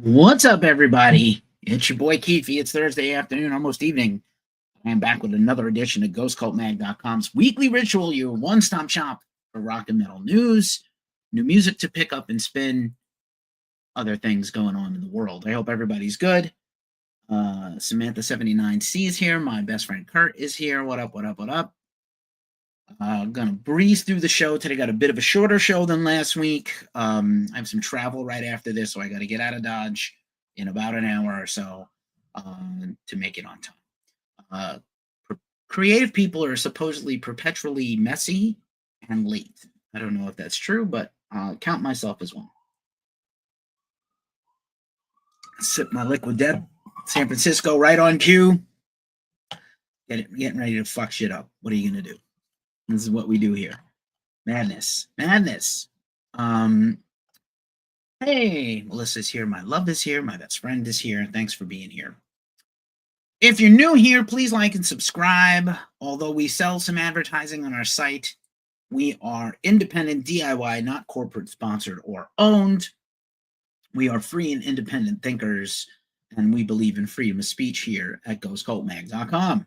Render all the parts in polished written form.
What's up, everybody? It's your boy Keefy. It's Thursday afternoon, almost evening. I am back with another edition of GhostCultMag.com's weekly ritual, your one-stop shop for rock and metal news, new music to pick up and spin, other things going on in the world. I hope everybody's good. Samantha79C is here. My best friend Kurt is here. What up, what up, what up? I'm going to breeze through the show today. Got a bit of a shorter show than last week. I have some travel right after this, so I got to get out of Dodge in about an hour or so to make it on time. Creative people are supposedly perpetually messy and late. I don't know if that's true, but I'll count myself as one. Sip my liquid death. San Francisco right on cue. Getting ready to fuck shit up. What are you going to do? This is what we do here. Madness. Hey, Melissa's here. My love is here. My best friend is here. Thanks for being here. If you're new here, please like and subscribe. Although we sell some advertising on our site, we are independent DIY, not corporate sponsored or owned. We are free and independent thinkers, and we believe in freedom of speech here at GhostCultMag.com.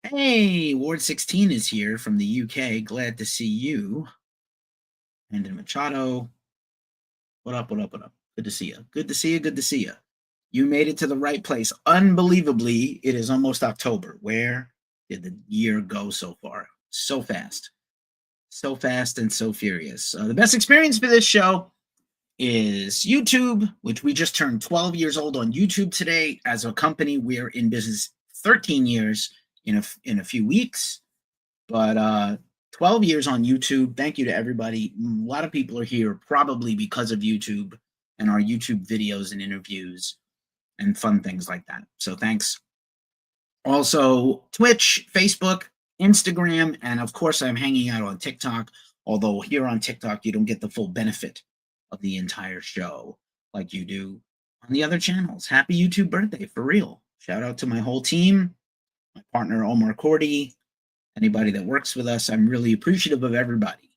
Hey, Ward 16 is here from the UK. Glad to see you. Brandon Machado. What up? Good to see you. You made it to the right place. Unbelievably, it is almost October. Where did the year go so far? So fast. So fast and so furious. The best experience for this show is YouTube, which we just turned 12 years old on YouTube today. As a company, we're in business 13 years in a few weeks. But 12 years on YouTube. Thank you to everybody. A lot of people are here probably because of YouTube and our YouTube videos and interviews and fun things like that. So thanks. Also, Twitch, Facebook, Instagram, and of course, I'm hanging out on TikTok. Although here on TikTok, you don't get the full benefit of the entire show like you do on the other channels. Happy YouTube birthday, for real. Shout out to my whole team, my partner, Omar Cordy, anybody that works with us. I'm really appreciative of everybody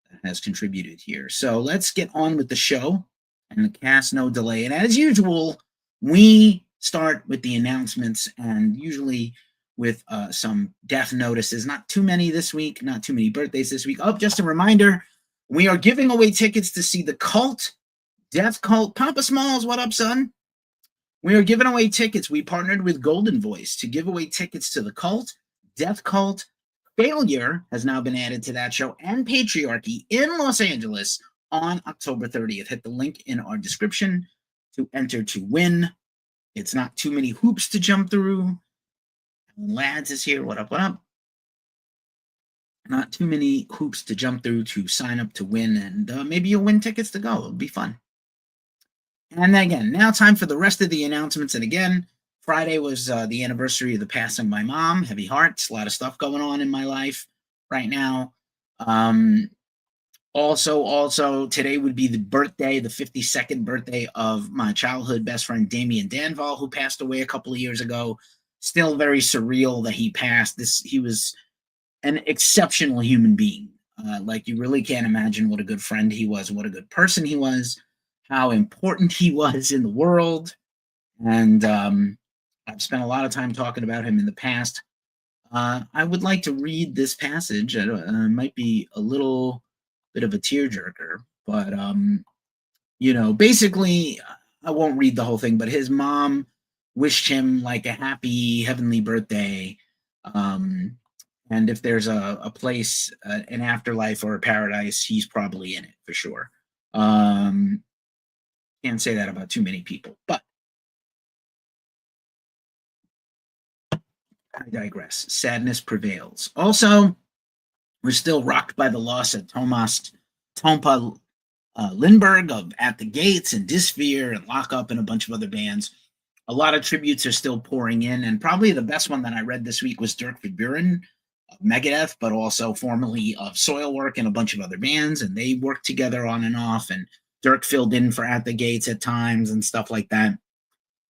that has contributed here. So let's get on with the show and the cast, no delay. And as usual, we start with the announcements and usually with some death notices. Not too many this week, not too many birthdays this week. Oh, just a reminder, we are giving away tickets to see the Cult, Death Cult. Papa Smalls, what up, son? We are giving away tickets. We partnered with Golden Voice to give away tickets to the Cult, Death Cult. Failure has now been added to that show, and Patriarchy in Los Angeles on October 30th. Hit the link in our description to enter to win. It's not too many hoops to jump through. Lads is here. What up? Not too many hoops to jump through to sign up to win, and maybe you'll win tickets to go. It'll be fun. And again, now time for the rest of the announcements. And again, Friday was the anniversary of the passing of my mom. Heavy hearts, a lot of stuff going on in my life right now. Also, today would be the birthday, the 52nd birthday of my childhood best friend, Damian Danval, who passed away a couple of years ago. Still very surreal that he passed. He was an exceptional human being. Like, you really can't imagine what a good friend he was, what a good person he was, how important he was in the world. And I've spent a lot of time talking about him in the past. I would like to read this passage. It might be a little bit of a tearjerker, but basically, I won't read the whole thing, but his mom wished him like a happy heavenly birthday. And if there's a place, an afterlife or a paradise, he's probably in it for sure. Can't say that about too many people, but I digress. Sadness prevails. Also, we're still rocked by the loss of Tompa Lindbergh of At the Gates and Dysphere and Lock Up and a bunch of other bands. A lot of tributes are still pouring in, and probably the best one that I read this week was Dirk Verbeuren of Megadeth, but also formerly of Soilwork and a bunch of other bands, and they worked together on and off, and Dirk filled in for At the Gates at times and stuff like that.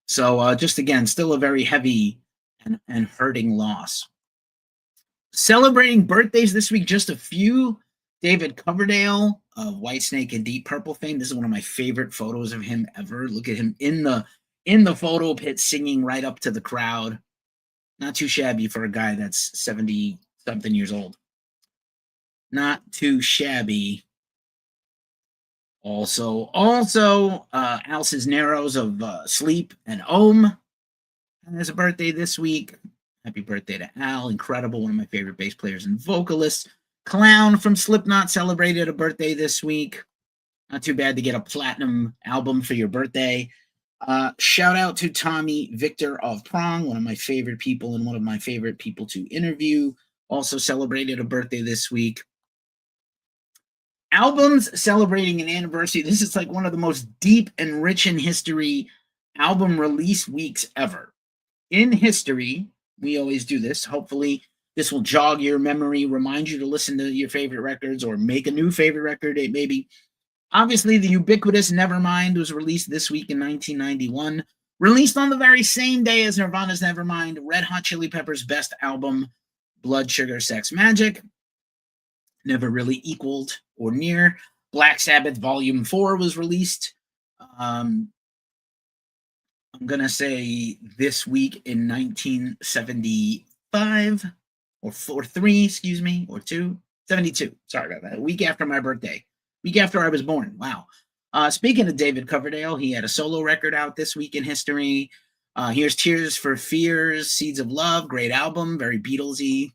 So just again, still a very heavy and hurting loss. Celebrating birthdays this week, just a few David Coverdale of Whitesnake and Deep Purple fame. This is one of my favorite photos of him ever. Look at him in the photo pit singing right up to the crowd. Not too shabby for a guy that's 70-something years old. Not too shabby. Also, Al Cisneros of Sleep and Ohm has a birthday this week. Happy birthday to Al. Incredible. One of my favorite bass players and vocalists. Clown from Slipknot celebrated a birthday this week. Not too bad to get a platinum album for your birthday. Shout out to Tommy Victor of Prong, one of my favorite people and one of my favorite people to interview. Also celebrated a birthday this week. Albums celebrating an anniversary. This is like one of the most deep and rich in history album release weeks ever. In history, we always do this. Hopefully, this will jog your memory, remind you to listen to your favorite records or make a new favorite record. It maybe. Obviously, the ubiquitous Nevermind was released this week in 1991. Released on the very same day as Nirvana's Nevermind, Red Hot Chili Peppers' best album, Blood, Sugar, Sex, Magic. Never really equaled or near. Black Sabbath Volume 4 was released. I'm going to say this week in 1975 or 3, excuse me, or 2, 72. Sorry about that. A week after my birthday. Week after I was born. Wow. Speaking of David Coverdale, he had a solo record out this week in history. Here's Tears for Fears, Seeds of Love. Great album. Very Beatlesy.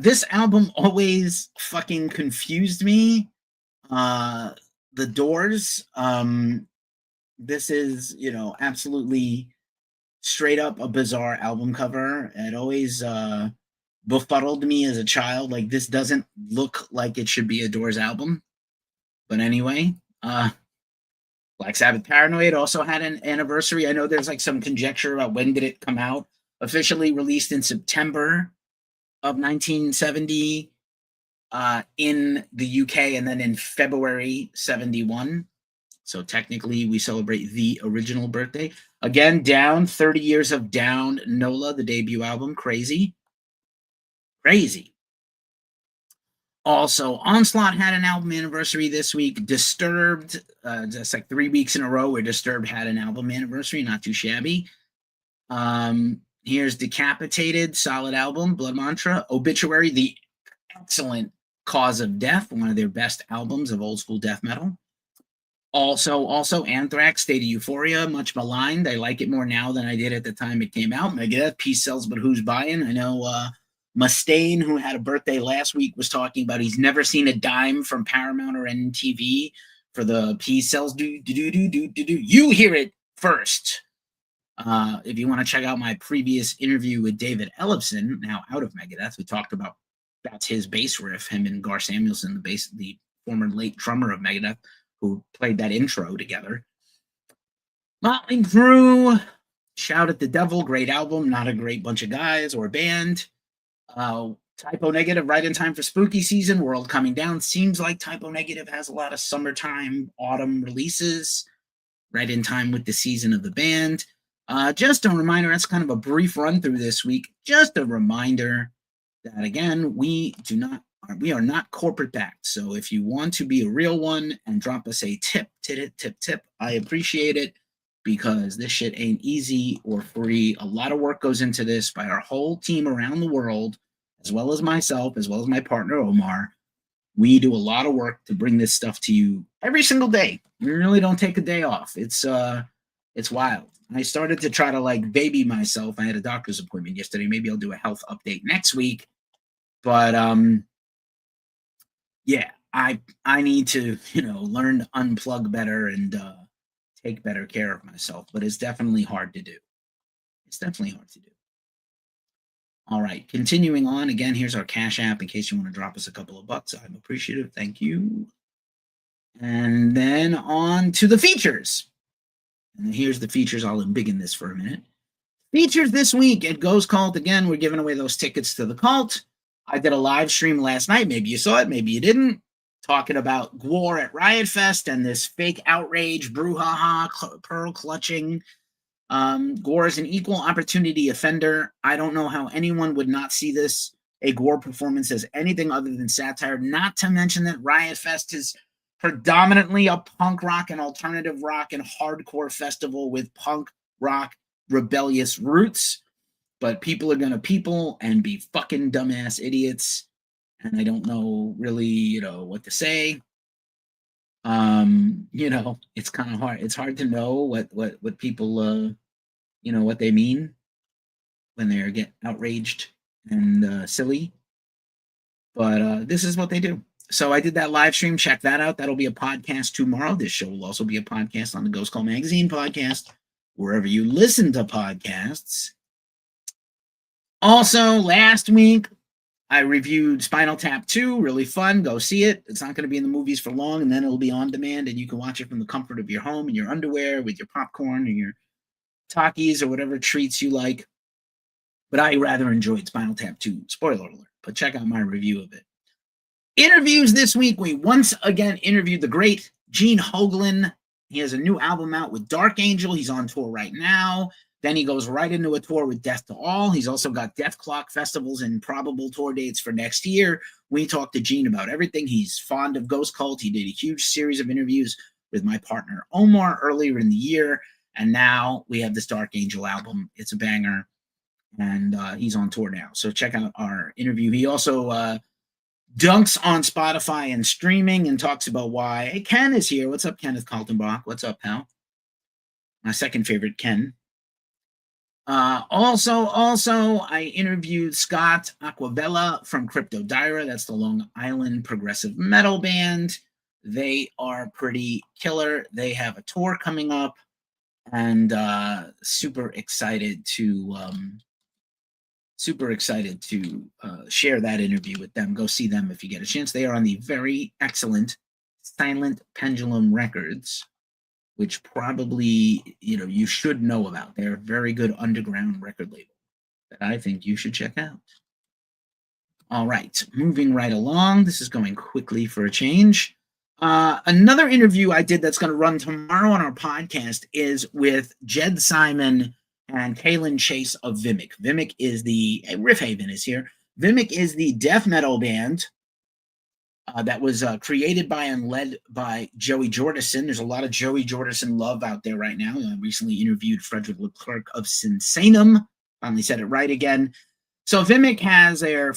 This album always fucking confused me. The Doors. This is, absolutely straight up a bizarre album cover. It always befuddled me as a child. Like, this doesn't look like it should be a Doors album. But anyway, Black Sabbath Paranoid also had an anniversary. I know there's like some conjecture about when did it come out. Officially released in September of 1970 in the UK, and then in February 71. So technically we celebrate the original birthday. Again, Down, 30 years of Down, NOLA, the debut album. Crazy. Also, Onslaught had an album anniversary this week. Disturbed, just like 3 weeks in a row where Disturbed had an album anniversary. Not too shabby. Here's Decapitated, solid album. Blood Mantra. Obituary, the excellent Cause of Death, one of their best albums of old school death metal. Also Anthrax, State of Euphoria, much maligned. I like it more now than I did at the time it came out. Megadeth, Peace Sells, but who's buying? I know Mustaine, who had a birthday last week, was talking about he's never seen a dime from Paramount or MTV for the Peace Sells. You hear it first. If you want to check out my previous interview with David Ellefson, now out of Megadeth, we talked about that's his bass riff, him and Gar Samuelson, the former late drummer of Megadeth, who played that intro together. Motley Crue, Shout at the Devil, great album, not a great bunch of guys or band. Typo Negative, right in time for spooky season. World Coming Down. Seems like Typo Negative has a lot of summertime, autumn releases, right in time with the season of the band. Just a reminder, that's kind of a brief run through this week. Just a reminder that, again, we are not corporate backed. So if you want to be a real one and drop us a tip, I appreciate it, because this shit ain't easy or free. A lot of work goes into this by our whole team around the world, as well as myself, as well as my partner, Omar. We do a lot of work to bring this stuff to you every single day. We really don't take a day off. It's wild. I started to try to like baby myself. I had a doctor's appointment yesterday. Maybe I'll do a health update next week. But yeah, I need to, learn to unplug better and take better care of myself. But it's definitely hard to do. All right, continuing on. Again, here's our Cash App in case you want to drop us a couple of bucks. I'm appreciative. Thank you. And then on to the features. And here's the features. I'll embiggen this for a minute. Features this week at Ghost Cult. Again, we're giving away those tickets to the cult. I did a live stream last night. Maybe you saw it, maybe you didn't. Talking about Gwar at Riot Fest and this fake outrage, brouhaha, pearl clutching. Gwar is an equal opportunity offender. I don't know how anyone would not see this a gore performance as anything other than satire, not to mention that Riot Fest is predominantly a punk rock and alternative rock and hardcore festival with punk rock rebellious roots. But people are going to people and be fucking dumbass idiots. And I don't know really, what to say. It's kind of hard. It's hard to know what people, what they mean when they get outraged and silly. But this is what they do. So I did that live stream. Check that out. That'll be a podcast tomorrow. This show will also be a podcast on the Ghost Call Magazine podcast, wherever you listen to podcasts. Also, last week, I reviewed Spinal Tap 2. Really fun. Go see it. It's not going to be in the movies for long, and then it'll be on demand, and you can watch it from the comfort of your home in your underwear with your popcorn or your Takis or whatever treats you like. But I rather enjoyed Spinal Tap 2. Spoiler alert. But check out my review of it. Interviews this week. We once again interviewed the great Gene Hoglan. He has a new album out with Dark Angel. He's on tour right now. Then he goes right into a tour with Death to All. He's also got Death Clock festivals and probable tour dates for next year. We talked to Gene about everything. He's fond of Ghost Cult. He did a huge series of interviews with my partner Omar earlier in the year. And now we have this Dark Angel album. It's a banger. And he's on tour now. So check out our interview. He also dunks on Spotify and streaming and talks about why. Hey, Ken is here. What's up, Kenneth Kaltenbach? What's up, pal? My second favorite, Ken. Also, I interviewed Scott Aquavella from Crypto Dyra. That's the Long Island progressive metal band. They are pretty killer. They have a tour coming up, and super excited to share that interview with them. Go see them if you get a chance. They are on the very excellent Silent Pendulum Records, which probably, you should know about. They're a very good underground record label that I think you should check out. All right, moving right along. This is going quickly for a change. Another interview I did that's going to run tomorrow on our podcast is with Jed Simon and Kaylin Chase of Vimic. Vimic is Riff Haven is here. Vimic is the death metal band that was created by and led by Joey Jordison. There's a lot of Joey Jordison love out there right now. I recently interviewed Frederick Leclerc of Sinsanum. Finally said it right again. So Vimic has their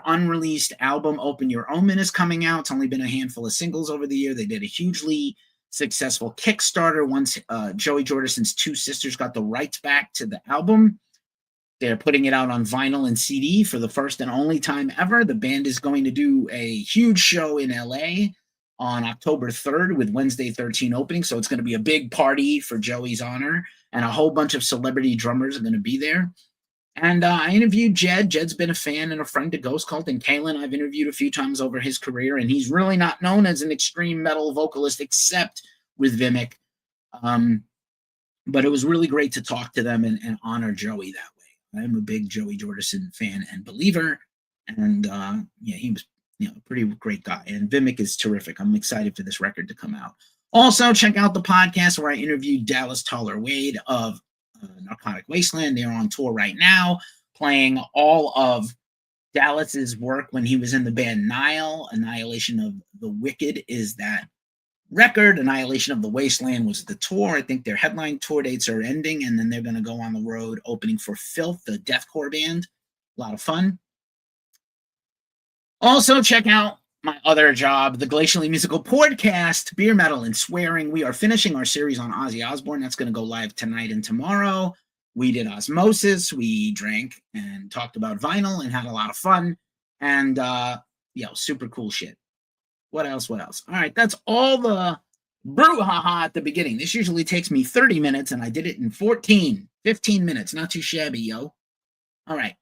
unreleased album, Open Your Omen, is coming out. It's only been a handful of singles over the year. They did a hugely successful Kickstarter once Joey Jordison's two sisters got the rights back to the album. They're putting it out on vinyl and CD for the first and only time ever. The band is going to do a huge show in LA on October 3rd with Wednesday 13 opening. So it's going to be a big party for Joey's honor, and a whole bunch of celebrity drummers are going to be there. And I interviewed Jed. Jed's been a fan and a friend to Ghost Cult, and Kalen I've interviewed a few times over his career, and he's really not known as an extreme metal vocalist except with Vimic. But it was really great to talk to them and honor Joey that way. I'm a big Joey Jordison fan and believer, and he was a pretty great guy, and Vimic is terrific. I'm excited for this record to come out. Also, check out the podcast where I interviewed Dallas Toller Wade of Narcotic Wasteland. They're on tour right now, playing all of Dallas's work when he was in the band Nile. Annihilation of the Wicked is that record. Annihilation of the Wasteland was the tour. I think their headline tour dates are ending, and then they're going to go on the road opening for Filth, the deathcore band. A lot of fun. Also, check out my other job, the Glacially Musical Podcast, Beer, Metal, and Swearing. We are finishing our series on Ozzy Osbourne. That's going to go live tonight and tomorrow. We did Osmosis. We drank and talked about vinyl and had a lot of fun. And, super cool shit. What else? All right, that's all the brouhaha at the beginning. This usually takes me 30 minutes, and I did it in 15 minutes. Not too shabby, yo. All right.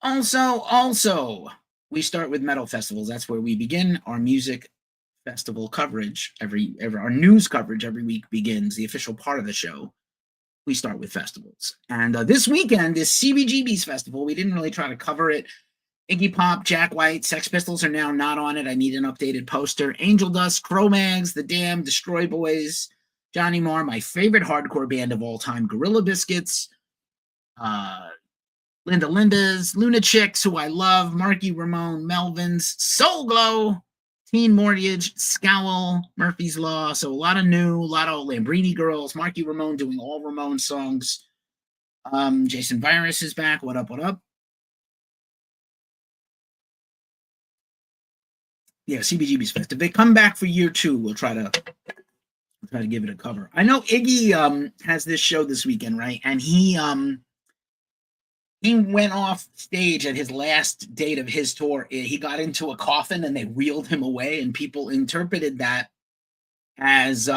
Also, we start with metal festivals. That's where we begin our music festival coverage. Our news coverage every week begins, the official part of the show. We start with festivals. And this weekend is CBGB's festival. We didn't really try to cover it. Iggy Pop, Jack White, Sex Pistols are now not on it. I need an updated poster. Angel Dust, Cro-Mags, The Damned, Destroy Boys, Johnny Marr, my favorite hardcore band of all time, Gorilla Biscuits, Linda Linda's, Luna Chicks, who I love, Marky Ramone, Melvin's, Soul Glow, Teen Mortgage, Scowl, Murphy's Law. So a lot of Lambrini girls, Marky Ramone doing all Ramone songs. Jason Virus is back. What up, what up? Yeah, CBGB's Fest. If they come back for year 2, we'll try to give it a cover. I know Iggy has this show this weekend, right? And he went off stage at his last date of his tour. He got into a coffin and they wheeled him away, and people interpreted that as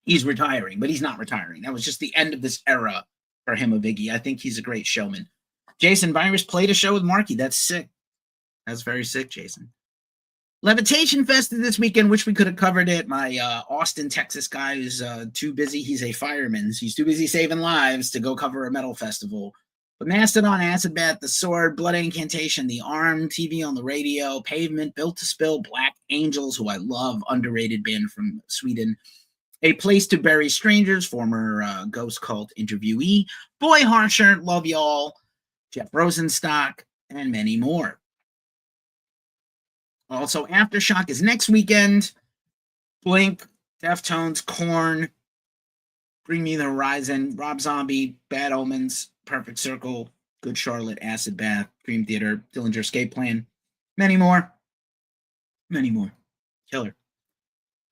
he's retiring, but he's not retiring. That was just the end of this era for him of Iggy. I think he's a great showman. Jason Virus played a show with Marky. That's sick. That's very sick, Jason. Levitation Fest this weekend. Wish we could have covered it. My Austin, Texas guy is too busy. He's a fireman. So he's too busy saving lives to go cover a metal festival. But Mastodon, Acid Bath, The Sword, Blood Incantation, The Arm, TV on the Radio, Pavement, Built to Spill, Black Angels, who I love, underrated band from Sweden. A Place to Bury Strangers, former Ghost Cult interviewee. Boy Harsher, Love Y'all, Jeff Rosenstock, and many more. Also, Aftershock is next weekend. Blink, Deftones, Korn, Bring Me the Horizon, Rob Zombie, Bad Omens, Perfect Circle, Good Charlotte, Acid Bath, Dream Theater, Dillinger Escape Plan, many more. Many more. Killer.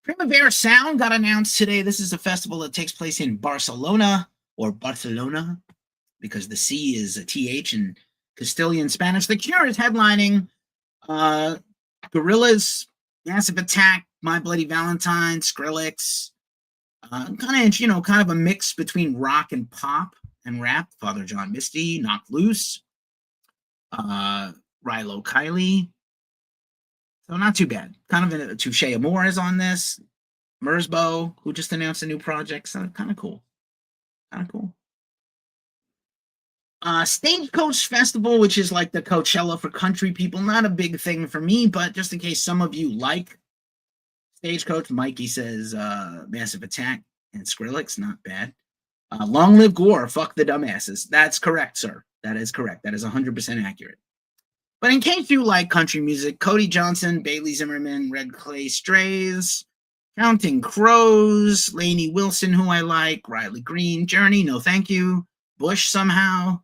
Primavera Sound got announced today. This is a festival that takes place in Barcelona, or Barcelona, because the C is a TH in Castilian Spanish. The Cure is headlining. Gorillaz, Massive Attack, My Bloody Valentine, Skrillex, kind of a mix between rock and pop and rap. Father John Misty, Knocked Loose, Rilo Kiley. So not too bad. Kind of a Touche Amore is on this. Merzbow, who just announced a new project. So kind of cool. Stagecoach Festival, which is like the Coachella for country people. Not a big thing for me, but just in case some of you like Stagecoach, Mikey says Massive Attack and Skrillex, not bad. Long Live Gore, fuck the dumbasses. That's correct, sir. That is correct. That is 100% accurate. But in case you like country music, Cody Johnson, Bailey Zimmerman, Red Clay Strays, Counting Crows, Lainey Wilson, who I like, Riley Green, Journey, no thank you, Bush somehow,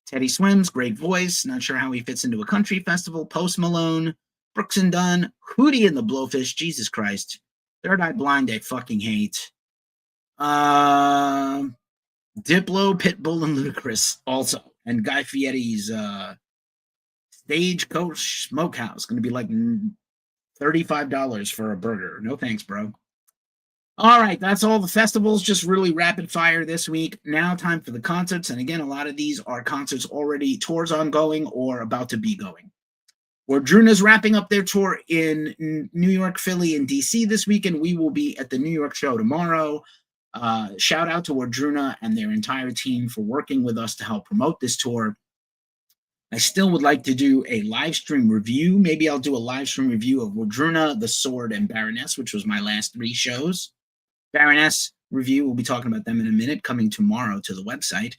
Teddy Swims, great voice, not sure how he fits into a country festival, Post Malone, Brooks and Dunn, Hootie and the Blowfish, Jesus Christ, Third Eye Blind, I fucking hate, Diplo, Pitbull, and Ludacris also, and Guy Fieri's Stagecoach Smokehouse, going to be like $35 for a burger. No thanks, bro. All right, that's all the festivals, just really rapid fire this week. Now time for the concerts. And again, a lot of these are concerts already, tours ongoing or about to be going. Wardruna's wrapping up their tour in New York, Philly, and DC this weekend. We will be at the New York show tomorrow. Shout out to Wardruna and their entire team for working with us to help promote this tour. I still would like to do a live stream review. Maybe I'll do a live stream review of Wardruna, The Sword, and Baroness, which was my last 3 shows. Baroness review, we'll be talking about them in a minute, coming tomorrow to the website.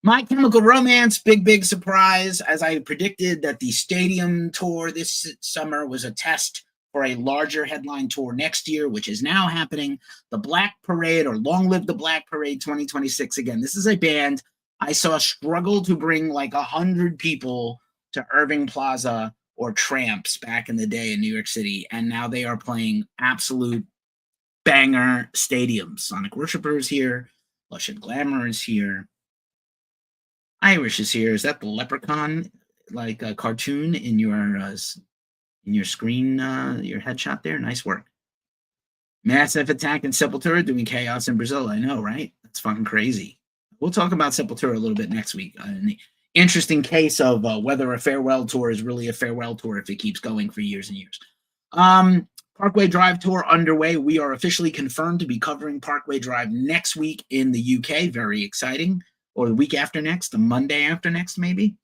My Chemical Romance, big surprise. As I predicted that the stadium tour this summer was a test for a larger headline tour next year, which is now happening. The Black Parade, or Long Live the Black Parade 2026. Again, this is a band I saw struggle to bring like 100 people to Irving Plaza or Tramps back in the day in New York City, and now they are playing absolute banger stadiums. Sonic Worshipper is here. Lush and Glamour is here. Irish is here. Is that the leprechaun, like a cartoon in your screen, your headshot there? Nice work. Massive Attack and Sepultura doing Chaos in Brazil. I know, right? That's fucking crazy. We'll talk about Sepultura a little bit next week. An interesting case of whether a farewell tour is really a farewell tour if it keeps going for years and years. Parkway Drive tour underway. We are officially confirmed to be covering Parkway Drive next week in the UK. Very exciting. Or the week after next, the Monday after next, maybe.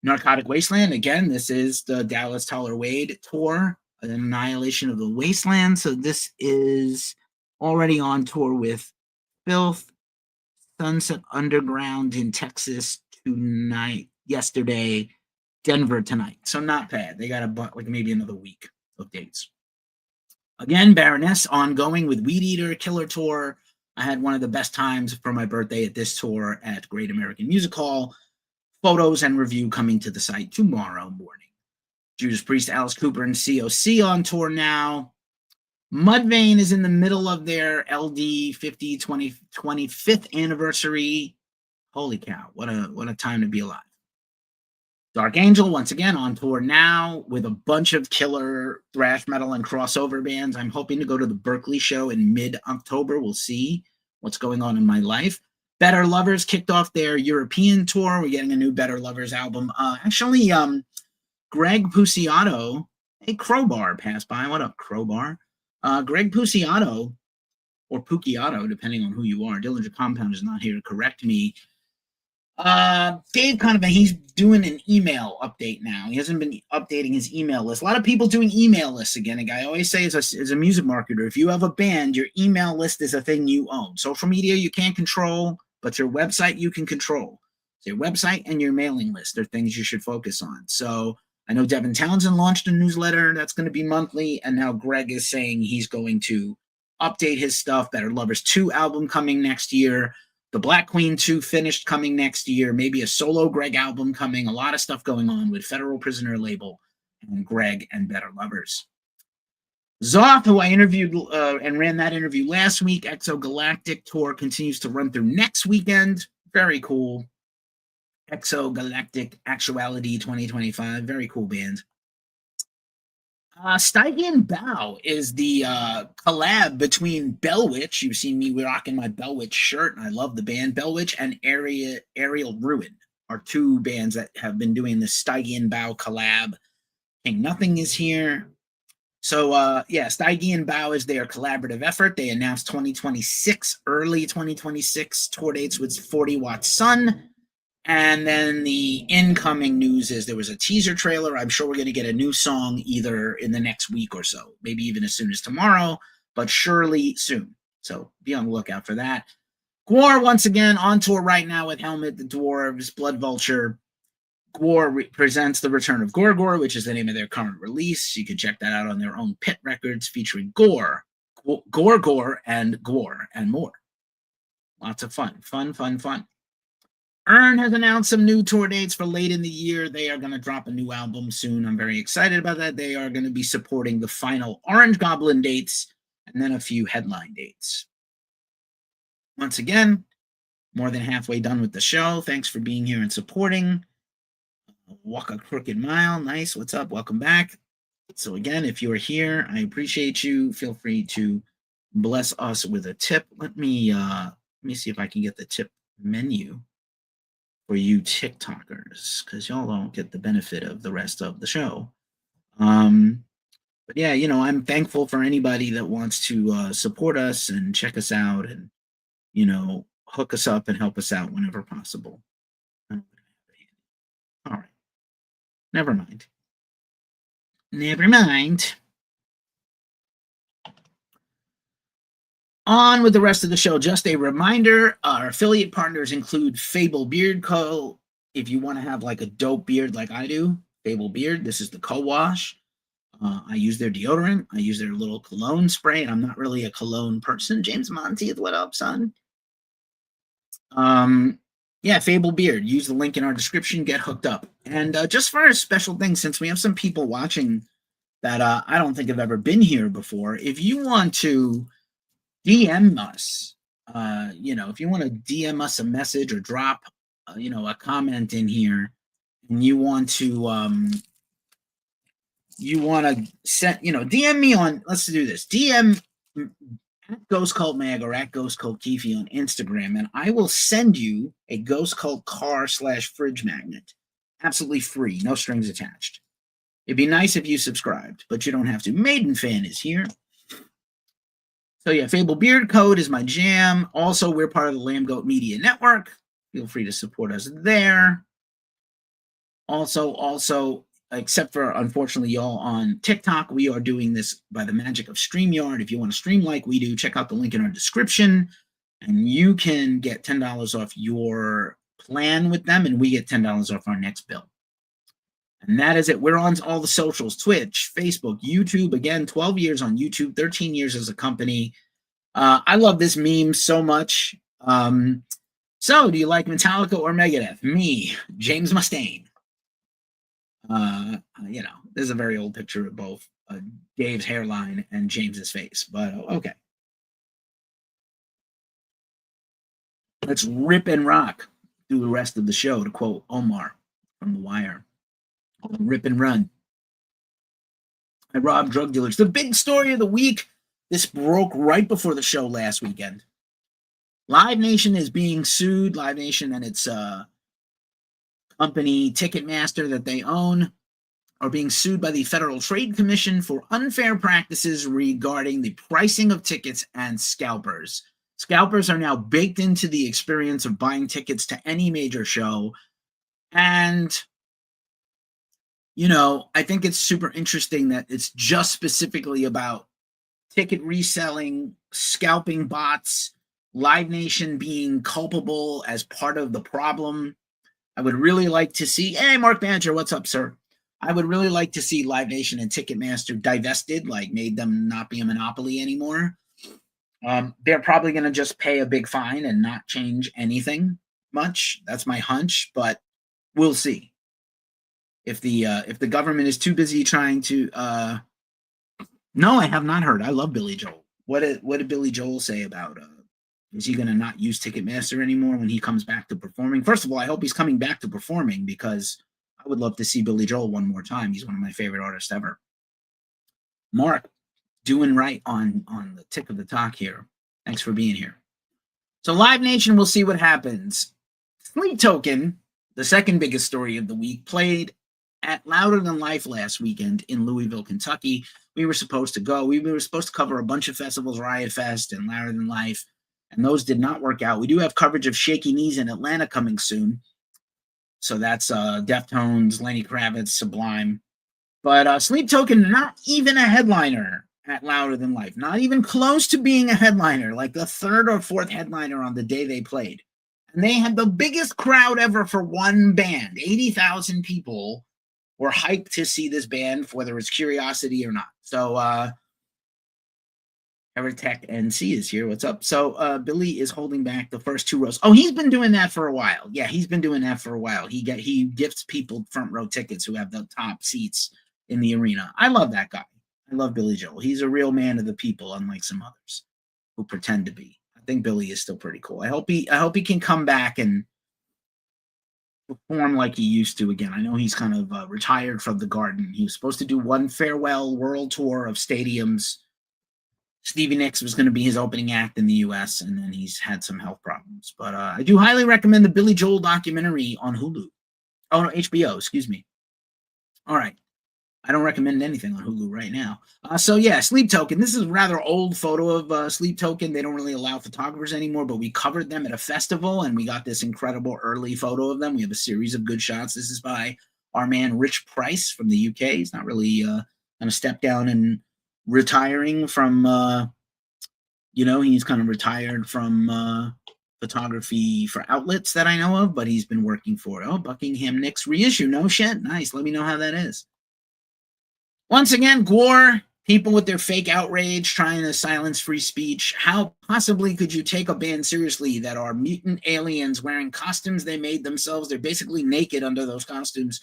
Narcotic Wasteland. Again, this is the Dallas Tyler Wade tour, an Annihilation of the Wasteland. So this is already on tour with Filth, Sunset Underground in Texas tonight, yesterday, Denver tonight. So not bad. They got like maybe another week of dates. Again, Baroness ongoing with Weed Eater, Killer Tour. I had one of the best times for my birthday at this tour at Great American Music Hall. Photos and review coming to the site tomorrow morning. Judas Priest, Alice Cooper, and COC on tour now. Mudvayne is in the middle of their LD 25th anniversary. Holy cow, what a time to be alive. Dark Angel, once again, on tour now with a bunch of killer thrash metal and crossover bands. I'm hoping to go to the Berkeley show in mid-October. We'll see what's going on in my life. Better Lovers kicked off their European tour. We're getting a new Better Lovers album. Actually, Greg Puciato, a Crowbar passed by. What up, Crowbar? Greg Puciato, or Puciato, depending on who you are. Dillinger Compound is not here to correct me. Dave Conovan, he's doing an email update now. He hasn't been updating his email list. A lot of people doing email lists again. I always say as a music marketer, if you have a band, your email list is a thing you own. Social media you can't control, but your website you can control. So your website and your mailing list are things you should focus on. So I know Devin Townsend launched a newsletter that's going to be monthly, and now Greg is saying he's going to update his stuff. Better Lovers 2 album coming next year. The Black Queen 2 finished coming next year. Maybe a solo Greg album coming. A lot of stuff going on with Federal Prisoner label and Greg and Better Lovers. Zoth, who I interviewed and ran that interview last week, Exogalactic tour continues to run through next weekend. Very cool. Exogalactic Actuality 2025. Very cool band. Stygian Bow is the collab between Bellwitch. You've seen me rocking my Bellwitch shirt, and I love the band. Bellwitch and Aerial Ruin are two bands that have been doing this Stygian Bow collab. King Nothing is here. So, yeah, Stygian Bow is their collaborative effort. They announced 2026, early 2026 tour dates with 40 Watt Sun. And then the incoming news is there was a teaser trailer. I'm sure we're going to get a new song either in the next week or so, maybe even as soon as tomorrow, but surely soon. So be on the lookout for that. Gwar, once again, on tour right now with Helmet, the Dwarves, Blood Vulture. Gwar presents the return of Gorgor, which is the name of their current release. You can check that out on their own Pit Records, featuring Gorgor, and Gwar, and more. Lots of fun. Fun. Earn has announced some new tour dates for late in the year. They are going to drop a new album soon. I'm very excited about that. They are going to be supporting the final Orange Goblin dates and then a few headline dates. Once again, more than halfway done with the show. Thanks for being here and supporting. Walk a Crooked Mile. Nice. What's up? Welcome back. So again, if you are here, I appreciate you. Feel free to bless us with a tip. Let me see if I can get the tip menu for you TikTokers, because y'all don't get the benefit of the rest of the show. But yeah, I'm thankful for anybody that wants to support us and check us out and, hook us up and help us out whenever possible. All right. Never mind. On with the rest of the show. Just a reminder, our affiliate partners include Fable Beard Co. If you want to have like a dope beard like I do, Fable Beard, this is the co-wash. I use their deodorant. I use their little cologne spray, and I'm not really a cologne person. James Monty, what up, son? Yeah, Fable Beard. Use the link in our description. Get hooked up. And just for a special thing, since we have some people watching that I don't think have ever been here before, if you want to DM us, if you want to DM us a message or drop, a comment in here, and you want to send, DM me on, let's do this, DM at Ghost Cult Mag or at Ghost Cult Keefe on Instagram, and I will send you a Ghost Cult car/fridge magnet, absolutely free, no strings attached. It'd be nice if you subscribed, but you don't have to. Maiden Fan is here. So yeah, Fable Beard Code is my jam. Also, we're part of the Lamb Goat Media Network. Feel free to support us there. Also, except for, unfortunately, y'all on TikTok, we are doing this by the magic of StreamYard. If you want to stream like we do, check out the link in our description, and you can get $10 off your plan with them, and we get $10 off our next bill. And that is it. We're on all the socials, Twitch, Facebook, YouTube. Again, 12 years on YouTube, 13 years as a company. I love this meme so much. So, do you like Metallica or Megadeth? Me, James Mustaine. There's a very old picture of both Dave's hairline and James's face, but okay. Let's rip and rock through the rest of the show, to quote Omar from The Wire. Rip and run. I robbed drug dealers. The big story of the week. This broke right before the show last weekend. Live Nation is being sued. Live Nation and its company Ticketmaster that they own are being sued by the Federal Trade Commission for unfair practices regarding the pricing of tickets and scalpers. Scalpers are now baked into the experience of buying tickets to any major show. And I think it's super interesting that it's just specifically about ticket reselling, scalping bots, Live Nation being culpable as part of the problem. I would really like to see, hey, Mark Banter, what's up, sir? I would really like to see Live Nation and Ticketmaster divested, like made them not be a monopoly anymore. They're probably going to just pay a big fine and not change anything much. That's my hunch, but we'll see. If the government is too busy trying to, no, I have not heard. I love Billy Joel. What did Billy Joel say about? Is he going to not use Ticketmaster anymore when he comes back to performing? First of all, I hope he's coming back to performing because I would love to see Billy Joel one more time. He's one of my favorite artists ever. Mark, doing right on the tick of the talk here. Thanks for being here. So Live Nation, we'll see what happens. Sleep Token, the second biggest story of the week, played at Louder Than Life last weekend in Louisville, Kentucky. We were supposed to go. We were supposed to cover a bunch of festivals, Riot Fest and Louder Than Life, and those did not work out. We do have coverage of Shaky Knees in Atlanta coming soon. So that's Deftones, Lenny Kravitz, Sublime. But Sleep Token, not even a headliner at Louder Than Life. Not even close to being a headliner, like the third or fourth headliner on the day they played. And they had the biggest crowd ever for one band. 80,000 people were hyped to see this band, whether it's curiosity or not. So Evertech NC is here. What's up? So Billy is holding back the first two rows. Oh, he's been doing that for a while. Yeah, he's been doing that for a while. He gifts people front row tickets who have the top seats in the arena. I love that guy. I love Billy Joel. He's a real man of the people, unlike some others who pretend to be. I think Billy is still pretty cool. I hope he can come back and perform like he used to again. I know he's kind of retired from the Garden. He was supposed to do one farewell world tour of stadiums. Stevie Nicks was going to be his opening act in the U.S., and then he's had some health problems. But I do highly recommend the Billy Joel documentary on Hulu. Oh, no, HBO, excuse me. All right. I don't recommend anything on Hulu right now. So, yeah, Sleep Token. This is a rather old photo of Sleep Token. They don't really allow photographers anymore, but we covered them at a festival, and we got this incredible early photo of them. We have a series of good shots. This is by our man Rich Price from the UK. He's not really going to step down and retiring from, he's kind of retired from photography for outlets that I know of, but he's been working for, Buckingham Nicks reissue. No shit. Nice. Let me know how that is. Once again, Gore, people with their fake outrage trying to silence free speech. How possibly could you take a band seriously that are mutant aliens wearing costumes they made themselves? They're basically naked under those costumes,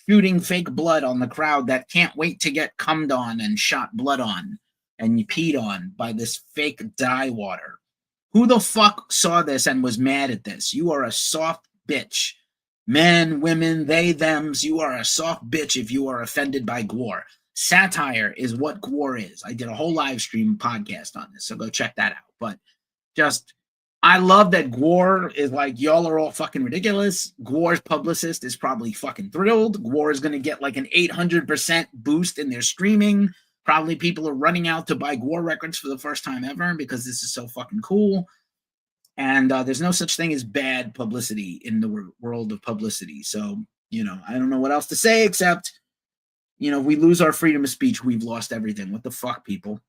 shooting fake blood on the crowd that can't wait to get cummed on and shot blood on and peed on by this fake dye water. Who the fuck saw this and was mad at this? You are a soft bitch. Men, women, they, thems, you are a soft bitch if you are offended by Gore. Satire is what Gore is. I did a whole live stream podcast on this, so go check that out. But I love that Gore is like, y'all are all fucking ridiculous. Gore's publicist is probably fucking thrilled. Gore is going to get like an 800% boost in their streaming. Probably people are running out to buy Gore records for the first time ever because this is so fucking cool. And there's no such thing as bad publicity in the world of publicity. So, I don't know what else to say except, if we lose our freedom of speech, we've lost everything. What the fuck, people?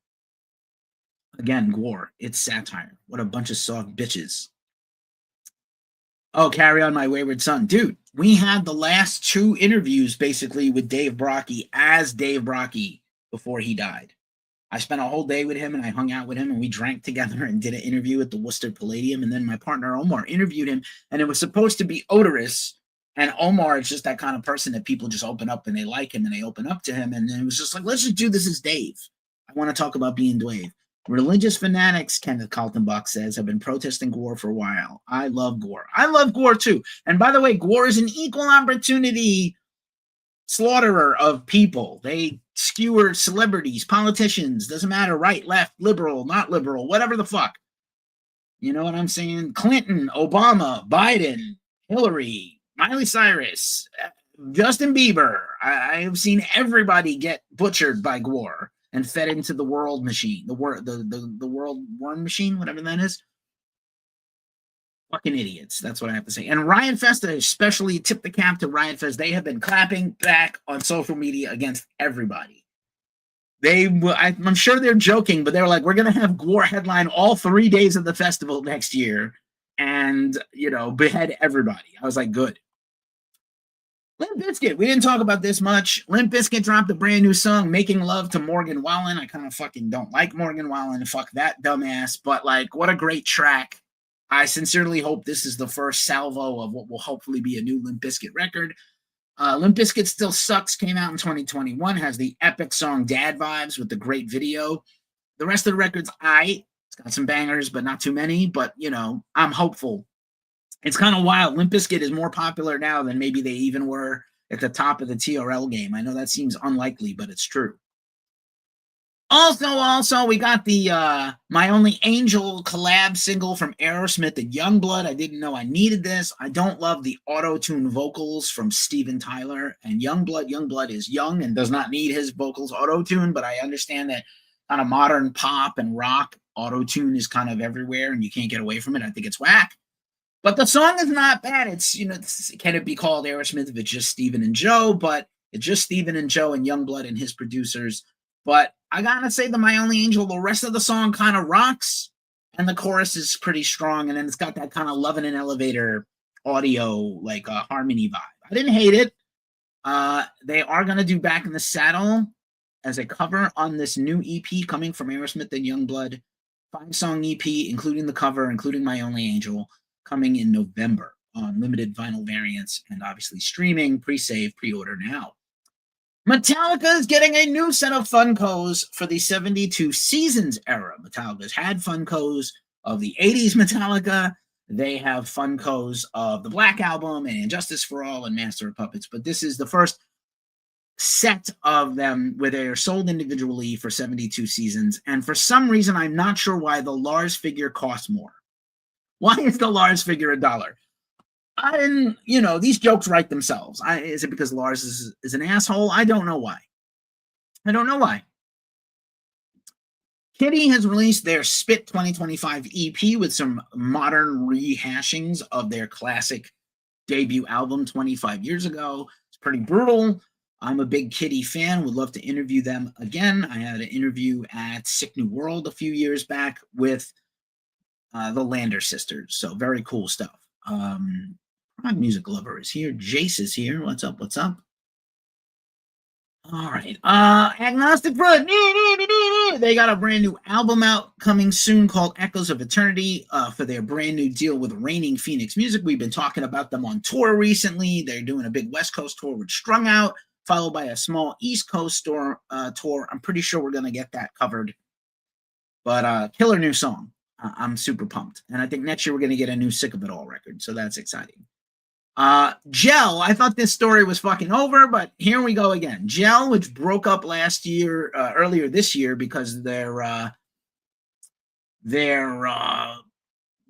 Again, Gore, it's satire. What a bunch of soft bitches. Oh, Carry On My Wayward Son. Dude, we had the last 2 interviews basically with Dave Brocky as Dave Brocky before he died. I spent a whole day with him and I hung out with him and we drank together and did an interview at the Worcester Palladium. And then my partner Omar interviewed him and it was supposed to be odorous. And Omar is just that kind of person that people just open up and they like him and they open up to him. And then it was just like, let's just do this as Dave. I want to talk about being Dave. Religious fanatics, Kenneth Kaltenbach says, have been protesting Gore for a while. I love Gore. I love Gore too. And by the way, Gore is an equal opportunity slaughterer of people. They skewer celebrities, politicians, doesn't matter, right, left, liberal, not liberal, whatever the fuck. You know what I'm saying? Clinton, Obama, Biden, Hillary, Miley Cyrus, Justin Bieber. I have seen everybody get butchered by Gore and fed into the world machine, the world worm machine, whatever that is. Fucking idiots. That's what I have to say. And Riot Fest, especially tip the cap to Riot Fest. They have been clapping back on social media against everybody. I'm sure they're joking, but they were like, we're going to have Gore headline all 3 days of the festival next year and, behead everybody. I was like, good. Limp Bizkit. We didn't talk about this much. Limp Bizkit dropped a brand new song, Making Love to Morgan Wallen. I kind of fucking don't like Morgan Wallen. Fuck that dumbass. But, what a great track. I sincerely hope this is the first salvo of what will hopefully be a new Limp Bizkit record. Limp Bizkit Still Sucks came out in 2021, has the epic song Dad Vibes with the great video. The rest of the record's aight. It's got some bangers, but not too many. But, I'm hopeful. It's kind of wild. Limp Bizkit is more popular now than maybe they even were at the top of the TRL game. I know that seems unlikely, but it's true. Also, we got the My Only Angel collab single from Aerosmith and Youngblood. I didn't know I needed this. I don't love the auto-tune vocals from Steven Tyler and Youngblood. Youngblood is young and does not need his vocals auto-tuned, but I understand that kind of modern pop and rock auto-tune is kind of everywhere and you can't get away from it. I think it's whack. But the song is not bad. It's, can it be called Aerosmith if it's just Steven and Joe? But it's just Steven and Joe and Youngblood and his producers. But I gotta say the My Only Angel, the rest of the song kind of rocks, and the chorus is pretty strong, and then it's got that kind of Love in an Elevator audio, harmony vibe. I didn't hate it. They are gonna do Back in the Saddle as a cover on this new EP coming from Aerosmith and Youngblood. 5-song EP, including the cover, including My Only Angel, coming in November on limited vinyl variants and obviously streaming, pre-save, pre-order now. Metallica is getting a new set of Funkos for the 72 Seasons era. Metallica's had Funkos of the 80s Metallica. They have Funkos of the Black Album and Injustice for All and Master of Puppets. But this is the first set of them where they are sold individually for 72 Seasons. And for some reason, I'm not sure why the Lars figure costs more. Why is the Lars figure $1? I didn't, these jokes write themselves. Is it because Lars is an asshole? I don't know why. Kitty has released their Spit 2025 EP with some modern rehashings of their classic debut album 25 years ago. It's pretty brutal. I'm a big Kitty fan. Would love to interview them again. I had an interview at Sick New World a few years back with the Lander sisters. So very cool stuff. My music lover is here. Jace is here. What's up? All right. Agnostic Front. They got a brand new album out coming soon called Echoes of Eternity for their brand new deal with Reigning Phoenix Music. We've been talking about them on tour recently. They're doing a big West Coast tour with Strung Out, followed by a small East Coast tour. I'm pretty sure we're going to get that covered. But killer new song. I'm super pumped. And I think next year we're going to get a new Sick of It All record. So that's exciting. Gel, I thought this story was fucking over, but here we go again. Gel, which broke up earlier this year because their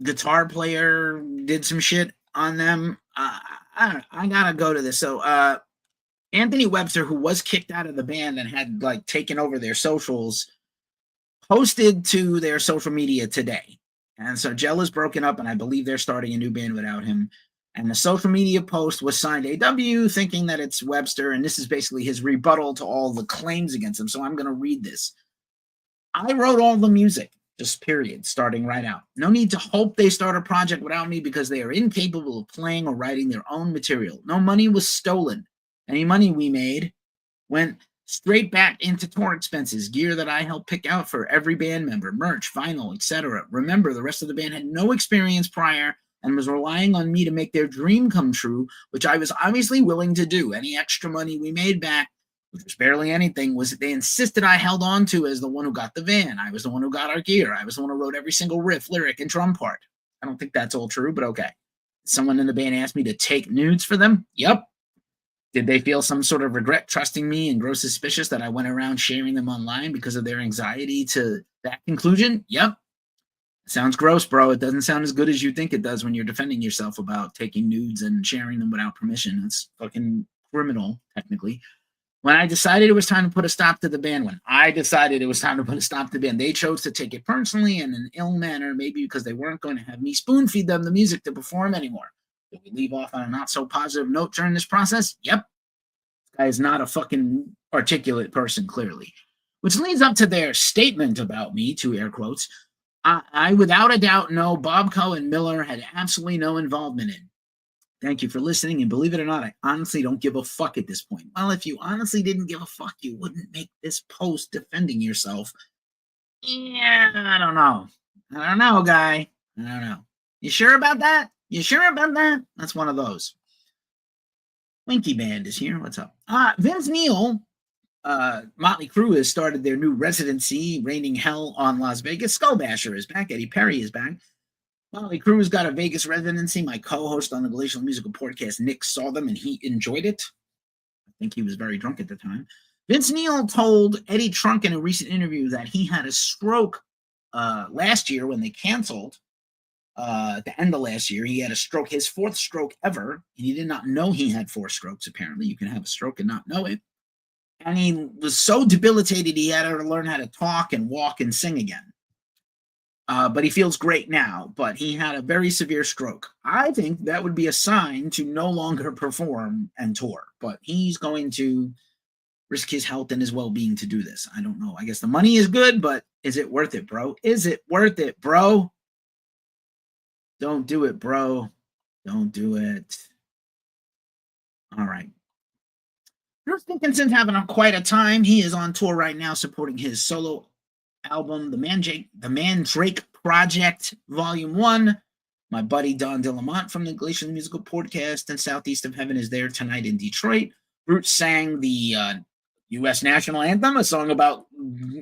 guitar player did some shit on them. I gotta go to this. So Anthony Webster, who was kicked out of the band and had taken over their socials, posted to their social media today. And so Gel is broken up, and I believe they're starting a new band without him. And the social media post was signed AW, thinking that it's Webster, and this is basically his rebuttal to all the claims against him. So I'm going to read this. I wrote all the music, Just period, starting right out. No need to hope they start a project without me because they are incapable of playing or writing their own material. No money was stolen. Any money we made went straight back into tour expenses, gear that I helped pick out for every band member, merch, vinyl, etc. Remember, the rest of the band had no experience prior and was relying on me to make their dream come true, which I was obviously willing to do. Any extra money we made back, which was barely anything, was that they insisted I held on to as the one who got the van. I was the one who got our gear. I was the one who wrote every single riff, lyric, and drum part. I don't think that's all true, but okay. Someone in the band asked me to take nudes for them? Yep. Did they feel some sort of regret trusting me and grow suspicious that I went around sharing them online because of their anxiety to that conclusion? Yep. Sounds gross, bro. It doesn't sound as good as you think it does when you're defending yourself about taking nudes and sharing them without permission. It's fucking criminal, technically. When I decided it was time to put a stop to the band, they chose to take it personally and in an ill manner, maybe because they weren't going to have me spoon feed them the music to perform anymore. Did we leave off on a not so positive note during this process? Yep. This guy is not a fucking articulate person, clearly. Which leads up to their statement about me, two air quotes. I without a doubt know Bob Coe and Miller had absolutely no involvement in. Thank you for listening, and believe it or not, I honestly don't give a fuck at this point. Well, if you honestly didn't give a fuck, you wouldn't make this post defending yourself. Yeah, I don't know. I don't know, guy. I don't know. You sure about that? You sure about that? That's one of those. Winky Band is here. What's up? Vince Neil, Motley Crue has started their new residency, raining hell on Las Vegas. Skullbasher is back. Eddie Perry is back. Motley Crue's got a Vegas residency. My co-host on the Glacial Musical Podcast, Nick, saw them and he enjoyed it. I think he was very drunk at the time. Vince Neil told Eddie Trunk in a recent interview that he had a stroke last year when they canceled. At the end of last year, he had a stroke, his fourth stroke ever, and he did not know he had 4 strokes, apparently. You can have a stroke and not know it. And he was so debilitated he had to learn how to talk and walk and sing again. But he feels great now, but he had a very severe stroke. I think that would be a sign to no longer perform and tour, but he's going to risk his health and his well-being to do this. I don't know. I guess the money is good, but is it worth it, bro? Is it worth it, bro? Don't do it, bro. Don't do it. All right. Bruce Dickinson's having quite a time. He is on tour right now supporting his solo album, The Mandrake Project, Volume 1. My buddy Don DeLamont from the Glacial Musical Podcast and Southeast of Heaven is there tonight in Detroit. Bruce sang the U.S. National Anthem, a song about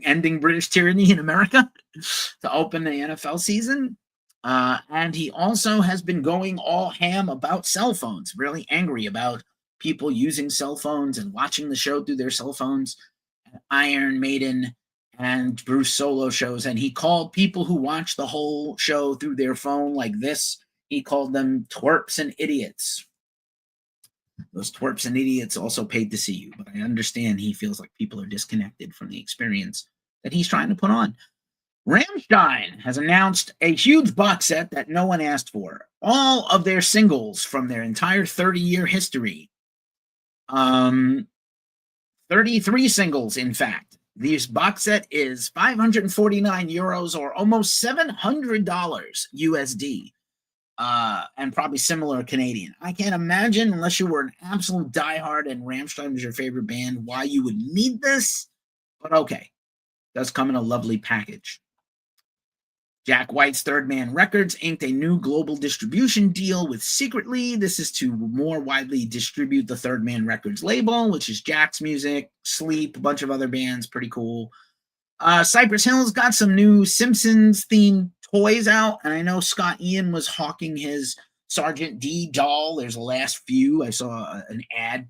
ending British tyranny in America, to open the NFL season. And he also has been going all ham about cell phones, really angry about people using cell phones and watching the show through their cell phones. Iron Maiden and Bruce solo shows, and he called people who watch the whole show through their phone like this, he called them twerps and idiots. Those twerps and idiots also paid to see you, but I understand he feels like people are disconnected from the experience that he's trying to put on. Rammstein has announced a huge box set that no one asked for. All of their singles from their entire 30-year history. 33 singles, in fact. This box set is 549 euros or almost $700 USD, and probably similar Canadian. I can't imagine, unless you were an absolute diehard and Rammstein was your favorite band, why you would need this, but okay. It does come in a lovely package. Jack White's Third Man Records inked a new global distribution deal with Secretly. This is to more widely distribute the Third Man Records label, which is Jack's music, Sleep, a bunch of other bands, pretty cool. Cypress Hill's got some new Simpsons-themed toys out, and I know Scott Ian was hawking his Sergeant D doll. There's the last few. I saw an ad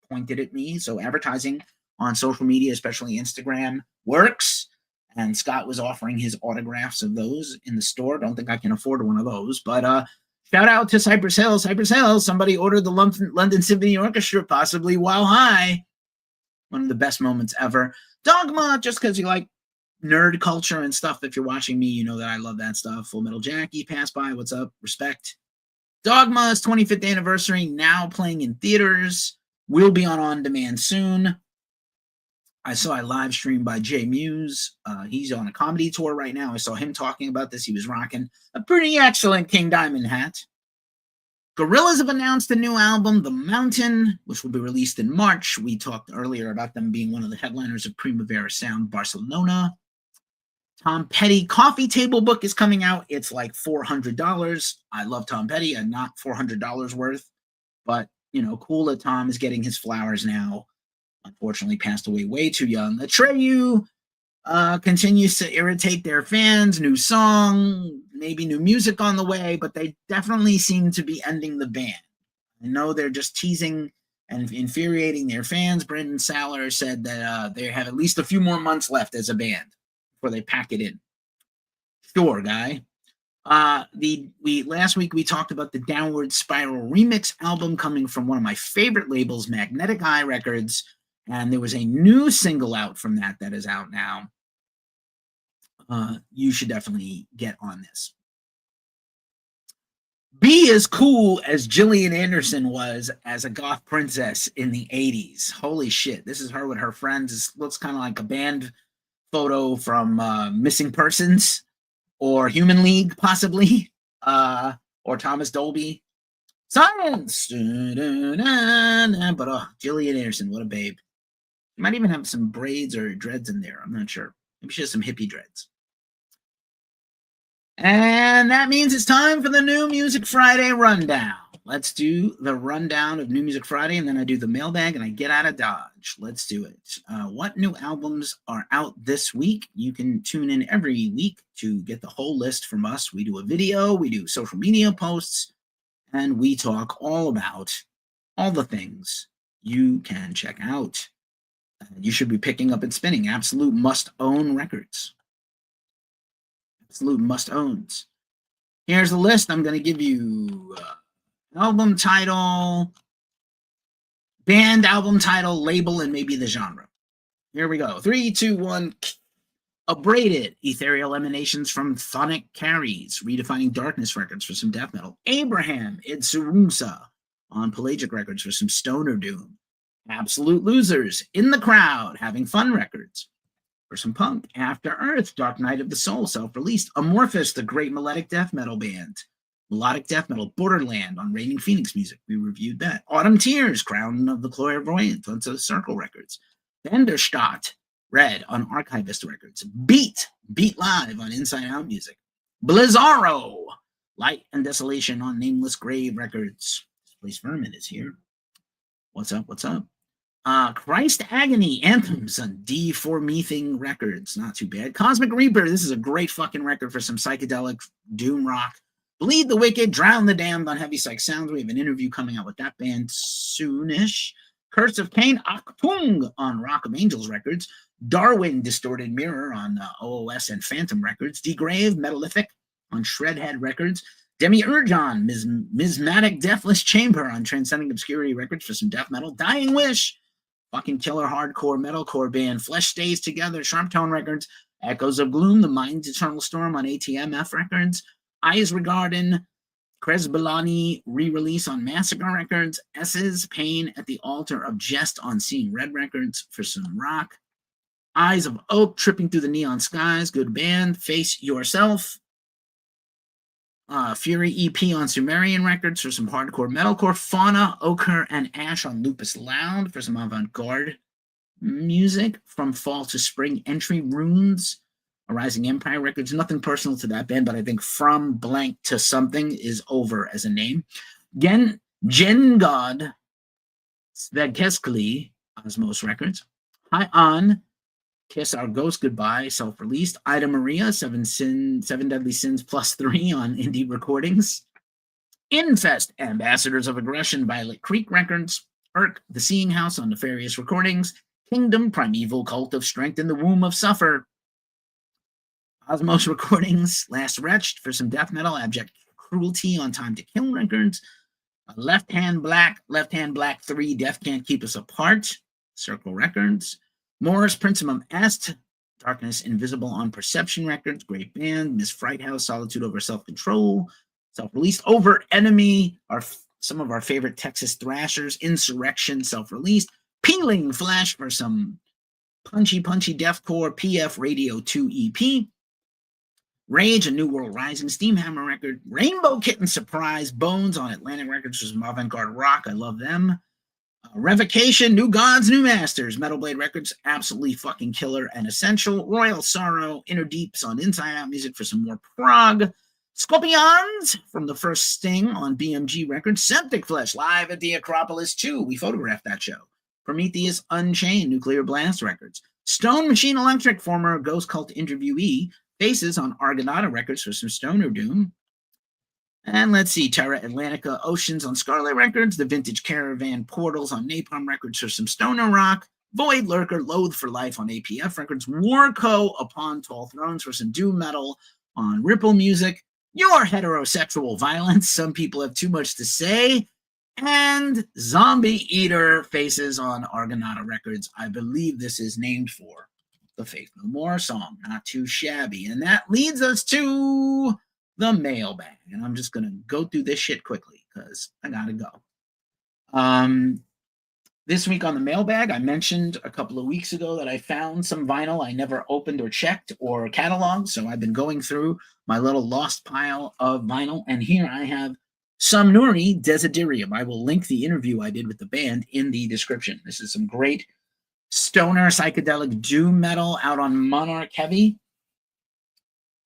pointed at me, so advertising on social media, especially Instagram, works. And Scott was offering his autographs of those in the store. Don't think I can afford one of those. But shout out to Cypress Hill. Cypress Hill, somebody ordered the London Symphony Orchestra, possibly While High. One of the best moments ever. Dogma, just because you like nerd culture and stuff. If you're watching me, you know that I love that stuff. Full Metal Jackie, pass by. What's up? Respect. Dogma's 25th anniversary, now playing in theaters. Will be on demand soon. I saw a live stream by Jay Muse. He's on a comedy tour right now. I saw him talking about this. He was rocking a pretty excellent King Diamond hat. Gorillaz have announced a new album, The Mountain, which will be released in March. We talked earlier about them being one of the headliners of Primavera Sound Barcelona. Tom Petty Coffee Table book is coming out. It's like $400. I love Tom Petty and not $400 worth, but cool that Tom is getting his flowers now. Unfortunately, passed away way too young. Atreyu continues to irritate their fans. New song, maybe new music on the way, but they definitely seem to be ending the band. I know they're just teasing and infuriating their fans. Brendan Saller said that they have at least a few more months left as a band before they pack it in. Sure, guy. Last week we talked about the Downward Spiral remix album coming from one of my favorite labels, Magnetic Eye Records, and there was a new single out from that is out now. You should definitely get on this. Be as cool as Gillian Anderson was as a goth princess in the 80s. Holy shit. This is her with her friends. It looks kind of like a band photo from Missing Persons or Human League, possibly, or Thomas Dolby. Science! But Gillian Anderson, what a babe. She might even have some braids or dreads in there. I'm not sure. Maybe she has some hippie dreads. And that means it's time for the New Music Friday rundown. Let's do the rundown of New Music Friday, and then I do the mailbag, and I get out of Dodge. Let's do it. What new albums are out this week? You can tune in every week to get the whole list from us. We do a video, we do social media posts, and we talk all about all the things you can check out. You should be picking up and spinning. Absolute must-own records. Absolute must-owns. Here's the list. I'm going to give you album title, band album title, label, and maybe the genre. Here we go. 3, 2, 1. Abraded, Ethereal Emanations from Thonic Carries, Redefining Darkness Records for some death metal. Abraham Idzurumsa on Pelagic Records for some stoner doom. Absolute Losers, In the Crowd, Having Fun Records for some punk. After Earth, Dark Night of the Soul, self-released. Amorphous, the great melodic death metal band. Melodic death metal, Borderland on Raining Phoenix Music. We reviewed that. Autumn Tears, Crown of the Clairvoyant on Circle Records. Vanderstadt, Red on Archivist Records. Beat Live on Inside Out Music. Blizzaro, Light and Desolation on Nameless Grave Records. Displaced Vermin is here. What's up? Christ Agony, Anthems on D4Mething Records. Not too bad. Cosmic Reaper, this is a great fucking record for some psychedelic doom rock. Bleed the Wicked, Drown the Damned on Heavy Psych Sounds. We have an interview coming out with that band soonish. Curse of Cain, Achtung on Rock of Angels Records. Darwin, Distorted Mirror on OOS and Phantom Records. Degrave, Metallithic on Shredhead Records. Demiurge on Mismatic Deathless Chamber on Transcending Obscurity Records for some death metal. Dying Wish, fucking killer hardcore metalcore band. Flesh Stays Together, Sharp Tone Records. Echoes of Gloom, The Mind's Eternal Storm on ATMF Records. Eyes Regarding, Kresbalani re-release on Massacre Records. S's Pain at the Altar of Jest on Seeing Red Records for some rock. Eyes of Oak, Tripping Through the Neon Skies, good band. Face Yourself. Fury EP on Sumerian Records for some hardcore metalcore. Fauna, Ochre, and Ash on Lupus Loud for some avant-garde music. From Fall to Spring, Entry Runes, Rising Empire Records. Nothing personal to that band, but I think From Blank to Something is over as a name. Gen God, Svegkeskli, Osmos Records. High On, Kiss Our Ghost Goodbye, self-released. Ida Maria, Seven Deadly Sins plus 3 on Indie Recordings. Infest, Ambassadors of Aggression, Violet Creek Records. Irk, The Seeing House on Nefarious Recordings. Kingdom, Primeval Cult of Strength in the Womb of Suffer. Osmos Recordings, Last Wretched for some death metal. Abject Cruelty on Time to Kill Records. Left Hand Black 3, Death Can't Keep Us Apart, Circle Records. Morris Principum Est, Darkness Invisible on Perception Records, great band. Miss Frighthouse, Solitude Over Self-Control, self-released. Over Enemy, some of our favorite Texas thrashers. Insurrection, self-released. Peeling Flesh for some Punchy Deathcore PF Radio 2 EP. Rage, A New World Rising, Steamhammer record. Rainbow Kitten Surprise, Bones on Atlantic Records, which is avant-garde rock. I love them. Revocation, New Gods, New Masters, Metal Blade Records, absolutely fucking killer and essential. Royal Sorrow, Inner Deeps on Inside Out Music for some more prog. Scorpions from the first Sting on BMG Records. Septic Flesh, live at the Acropolis 2. We photographed that show. Prometheus Unchained, Nuclear Blast Records. Stone Machine Electric, former Ghost Cult interviewee, Faces on Argonauta Records for some Stoner Doom. And let's see, Terra Atlantica Oceans on Scarlet Records, The Vintage Caravan Portals on Napalm Records for some Stoner Rock, Void Lurker, Loathe for Life on APF Records, Warco Upon Tall Thrones for some Doom Metal on Ripple Music, Your Heterosexual Violence, Some People Have Too Much to Say, and Zombie Eater Faces on Argonauta Records. I believe this is named for the Faith No More song. Not too shabby. And that leads us to the mailbag. And I'm just going to go through this shit quickly because I got to go. This week on the mailbag, I mentioned a couple of weeks ago that I found some vinyl I never opened or checked or cataloged. So I've been going through my little lost pile of vinyl. And here I have Some Nuri Desiderium. I will link the interview I did with the band in the description. This is some great stoner psychedelic doom metal out on Monarch Heavy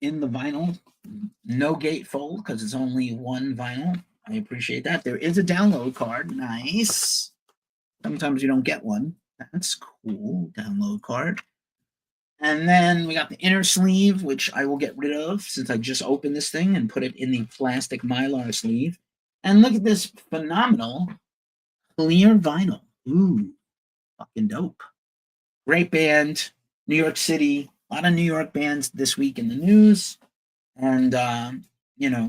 in the vinyl. No gatefold because it's only one vinyl. I appreciate that. There is a download card. Nice. Sometimes you don't get one. That's cool. Download card. And then we got the inner sleeve, which I will get rid of since I just opened this thing and put it in the plastic Mylar sleeve. And look at this phenomenal clear vinyl. Ooh, fucking dope. Great band, New York City. A lot of New York bands this week in the news. And,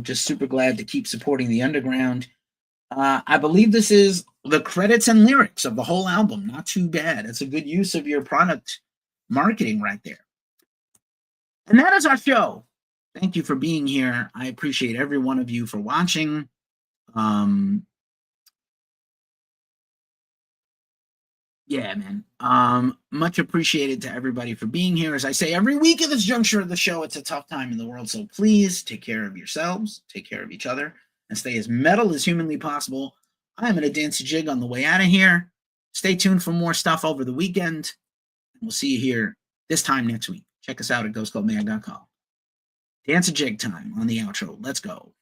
just super glad to keep supporting the underground. I believe this is the credits and lyrics of the whole album. Not too bad. It's a good use of your product marketing right there. And that is our show. Thank you for being here. I appreciate every one of you for watching. Yeah, man. Much appreciated to everybody for being here. As I say every week at this juncture of the show, it's a tough time in the world. So please take care of yourselves, take care of each other, and stay as metal as humanly possible. I'm going to dance a jig on the way out of here. Stay tuned for more stuff over the weekend. We'll see you here this time next week. Check us out at ghostcultmag.com. Dance a jig time on the outro. Let's go.